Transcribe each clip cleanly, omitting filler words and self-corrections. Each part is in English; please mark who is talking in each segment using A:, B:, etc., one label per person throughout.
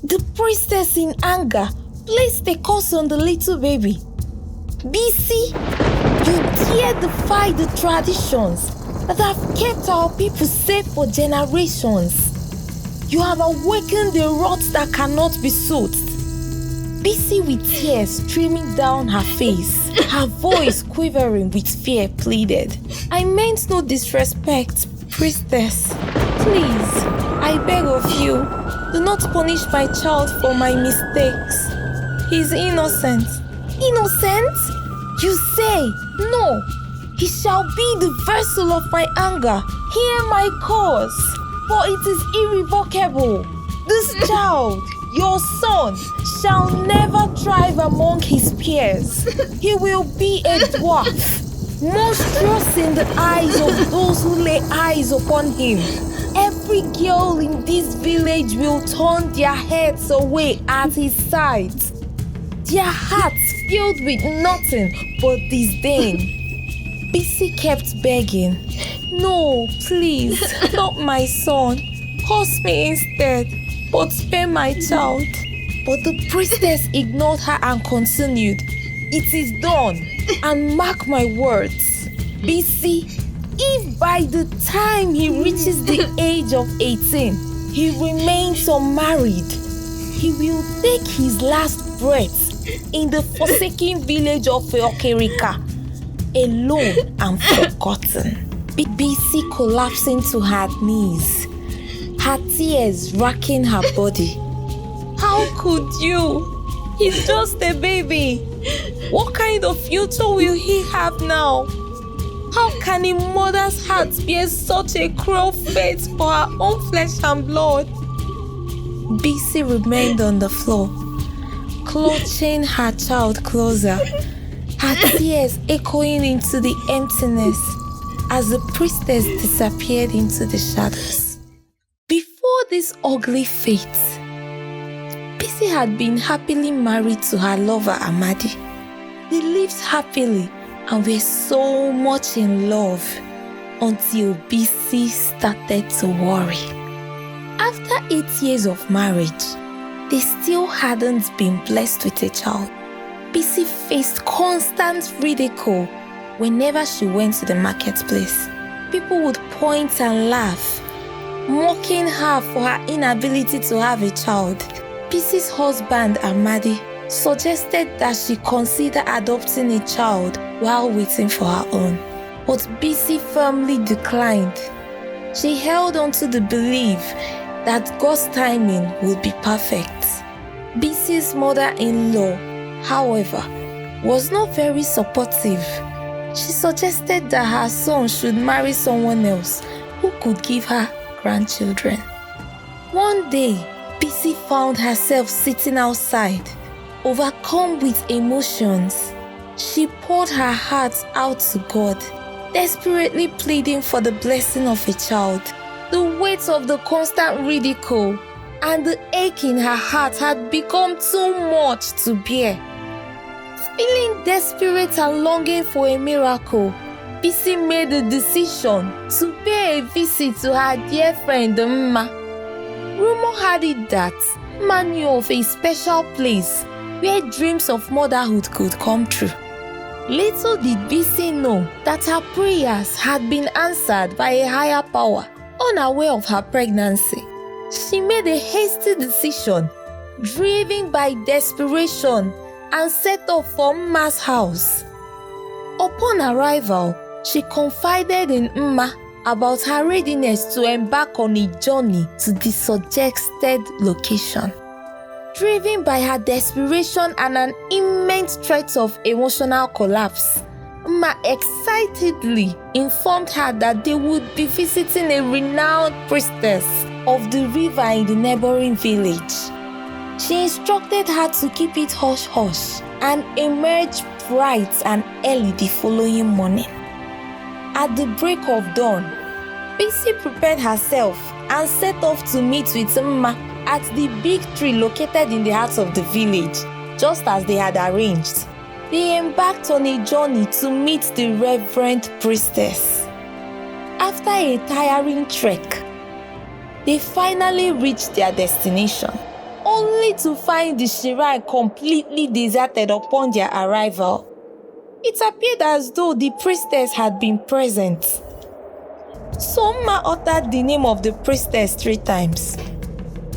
A: The priestess in anger placed a curse on the little baby. Bisi, you dare defy the traditions that have kept our people safe for generations. You have awakened the rot that cannot be soothed. Bisi, with tears streaming down her face, her voice quivering with fear, pleaded, I meant no disrespect, priestess. Please, I beg of you, do not punish my child for my mistakes. He is innocent. Innocent? You say, no. He shall be the vessel of my anger. Hear my cause, for it is irrevocable. This child, your son, shall never thrive among his peers. He will be a dwarf, monstrous in the eyes of those who lay eyes upon him. Every girl in this village will turn their heads away at his sight, their hearts filled with nothing but disdain. Bisi kept begging, no, please, not my son. Curse me instead, but spare my child. But the priestess ignored her and continued, it is done, and mark my words, Bisi, if by the time he reaches the age of 18, he remains unmarried, he will take his last breath in the forsaken village of Okerika, alone and forgotten. Bisi collapsing to her knees, her tears racking her body. How could you? He's just a baby. What kind of future will he have now? How can a mother's heart bear such a cruel fate for her own flesh and blood? Bisi remained on the floor, clutching her child closer, her tears echoing into the emptiness as the priestess disappeared into the shadows. Before this ugly fate, Bisi had been happily married to her lover Amadi. They lived happily and were so much in love until Bisi started to worry. After 8 years of marriage, they still hadn't been blessed with a child. Bisi faced constant ridicule whenever she went to the marketplace. People would point and laugh, mocking her for her inability to have a child. Bisi's husband, Amadi, suggested that she consider adopting a child while waiting for her own. But Bisi firmly declined. She held on to the belief that God's timing would be perfect. Bisi's mother-in-law, however, was not very supportive. She suggested that her son should marry someone else who could give her grandchildren. One day, Bisi found herself sitting outside, overcome with emotions. She poured her heart out to God, desperately pleading for the blessing of a child. The weight of the constant ridicule and the ache in her heart had become too much to bear. Feeling desperate and longing for a miracle, Bisi made the decision to pay a visit to her dear friend Mma. Rumor had it that Mma knew of a special place where dreams of motherhood could come true. Little did Bisi know that her prayers had been answered by a higher power. Unaware of her pregnancy, she made a hasty decision, driven by desperation, and set off for Mma's house. Upon arrival, she confided in Mma about her readiness to embark on a journey to the suggested location. Driven by her desperation and an immense threat of emotional collapse, Mma excitedly informed her that they would be visiting a renowned priestess of the river in the neighboring village. She instructed her to keep it hush-hush and emerge bright and early the following morning. At the break of dawn, Bisi prepared herself and set off to meet with Mma at the big tree located in the heart of the village, just as they had arranged. They embarked on a journey to meet the reverend priestess. After a tiring trek, they finally reached their destination, only to find the shrine completely deserted upon their arrival. It appeared as though the priestess had been present. Soma uttered the name of the priestess 3 times.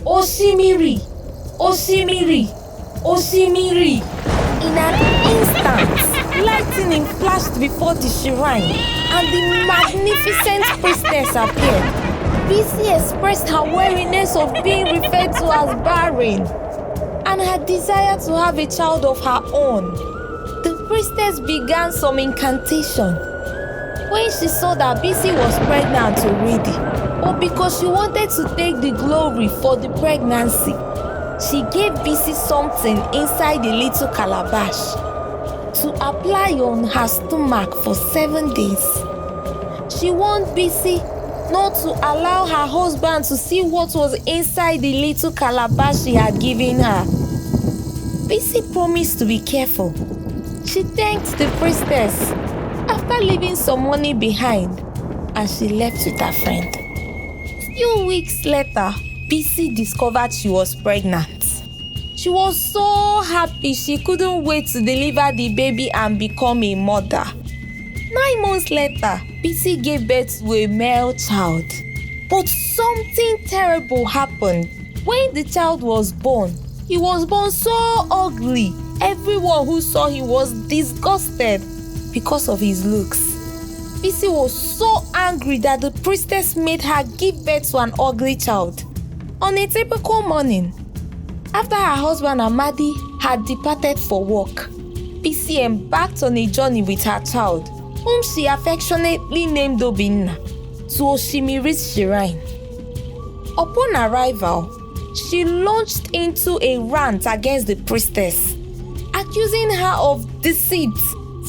A: Oshimiri! Oshimiri! Oshimiri! In an instant, lightning flashed before the shrine, and the magnificent priestess appeared. Bisi expressed her weariness of being referred to as barren and her desire to have a child of her own. The priestess began some incantation. When she saw that Bisi was pregnant already, or because she wanted to take the glory for the pregnancy, she gave Bisi something inside a little calabash to apply on her stomach for 7 days. She warned Bisi not to allow her husband to see what was inside the little calabash she had given her. Bisi promised to be careful. She thanked the priestess after leaving some money behind, and she left with her friend. Few weeks later, Bisi discovered she was pregnant. She was so happy she couldn't wait to deliver the baby and become a mother. 9 months later, Bisi gave birth to a male child. But something terrible happened. When the child was born, he was born so ugly. Everyone who saw him was disgusted because of his looks. Bisi was so angry that the priestess made her give birth to an ugly child. On a typical morning, after her husband Amadi had departed for work, Bisi embarked on a journey with her child, whom she affectionately named Obinna, to Oshimiri's shrine. Upon arrival, she launched into a rant against the priestess, accusing her of deceit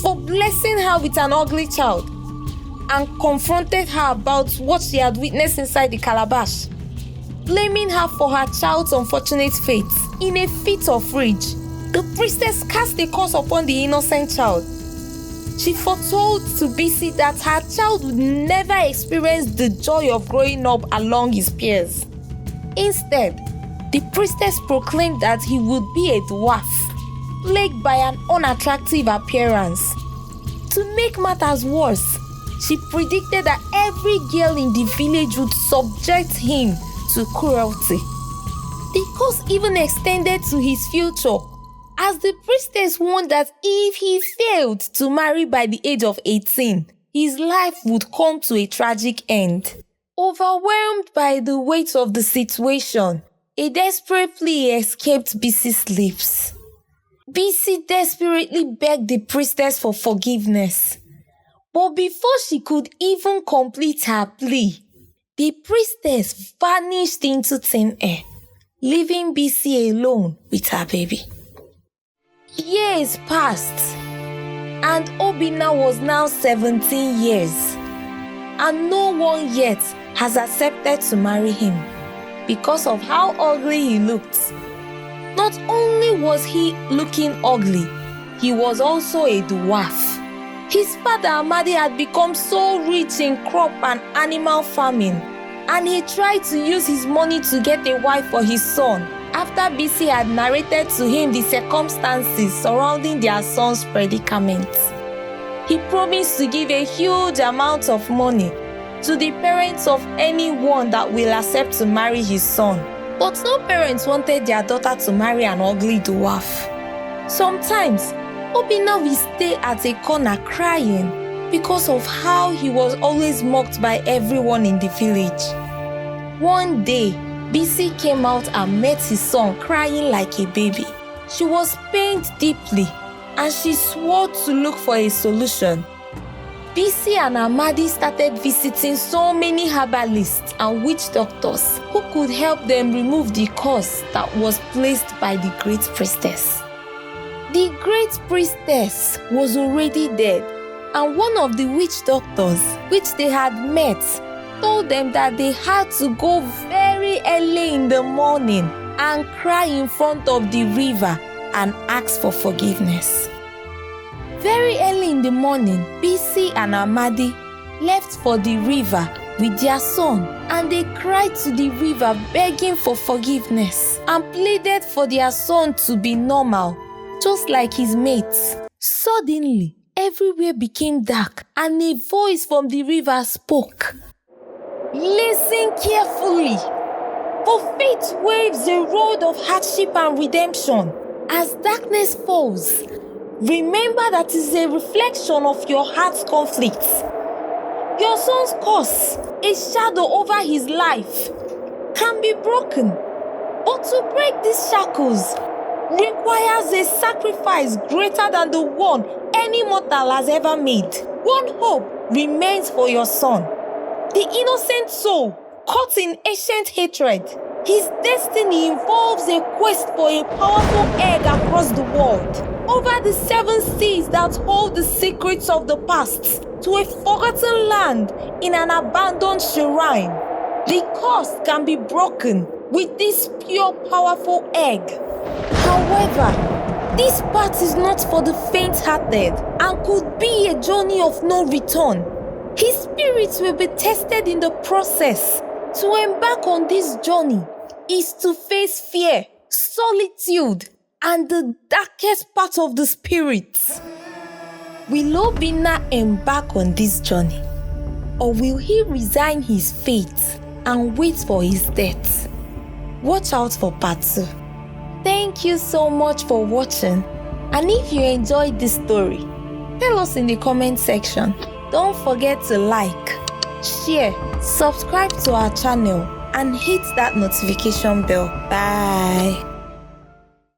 A: for blessing her with an ugly child, and confronted her about what she had witnessed inside the calabash. Blaming her for her child's unfortunate fate, in a fit of rage, the priestess cast a curse upon the innocent child. She foretold to Bisi that her child would never experience the joy of growing up along his peers. Instead, the priestess proclaimed that he would be a dwarf, plagued by an unattractive appearance. To make matters worse, she predicted that every girl in the village would subject him to cruelty. The curse even extended to his future, as the priestess warned that if he failed to marry by the age of 18, his life would come to a tragic end. Overwhelmed by the weight of the situation, a desperate plea escaped Bisi's lips. Bisi desperately begged the priestess for forgiveness. But before she could even complete her plea, the priestess vanished into thin air, leaving Bisi alone with her baby. Years passed, and Obinna was now 17 years, and no one yet has accepted to marry him because of how ugly he looked. Not only was he looking ugly, he was also a dwarf. His father Amadi had become so rich in crop and animal farming, and he tried to use his money to get a wife for his son after Bisi had narrated to him the circumstances surrounding their son's predicament. He promised to give a huge amount of money to the parents of anyone that will accept to marry his son. But no parents wanted their daughter to marry an ugly dwarf. Sometimes, Obinna will stay at a corner crying because of how he was always mocked by everyone in the village. One day, Bisi came out and met his son crying like a baby. She was pained deeply, and she swore to look for a solution. Bisi and Amadi started visiting so many herbalists and witch doctors who could help them remove the curse that was placed by the great priestess. The great priestess was already dead, and one of the witch doctors, which they had met, told them that they had to go very early in the morning and cry in front of the river and ask for forgiveness. Very early in the morning, Bisi and Amadi left for the river with their son, and they cried to the river begging for forgiveness and pleaded for their son to be normal, just like his mates. Suddenly, everywhere became dark and a voice from the river spoke. Listen carefully, for fate waves a road of hardship and redemption. As darkness falls, remember that it is a reflection of your heart's conflicts. Your son's curse, a shadow over his life, can be broken. But to break these shackles requires a sacrifice greater than the one any mortal has ever made. One hope remains for your son. The innocent soul caught in ancient hatred. His destiny involves a quest for a powerful egg across the world, over the 7 seas that hold the secrets of the past, to a forgotten land in an abandoned shrine. The curse can be broken with this pure, powerful egg. However, this path is not for the faint-hearted and could be a journey of no return. His spirit will be tested in the process. To embark on this journey is to face fear, solitude, and the darkest part of the spirit. Will Obinna embark on this journey, or will he resign his fate and wait for his death? Watch out for part 2. Thank you so much for watching, and if you enjoyed this story, tell us in the comment section. Don't forget to like, share, subscribe to our channel, and hit that notification bell. Bye.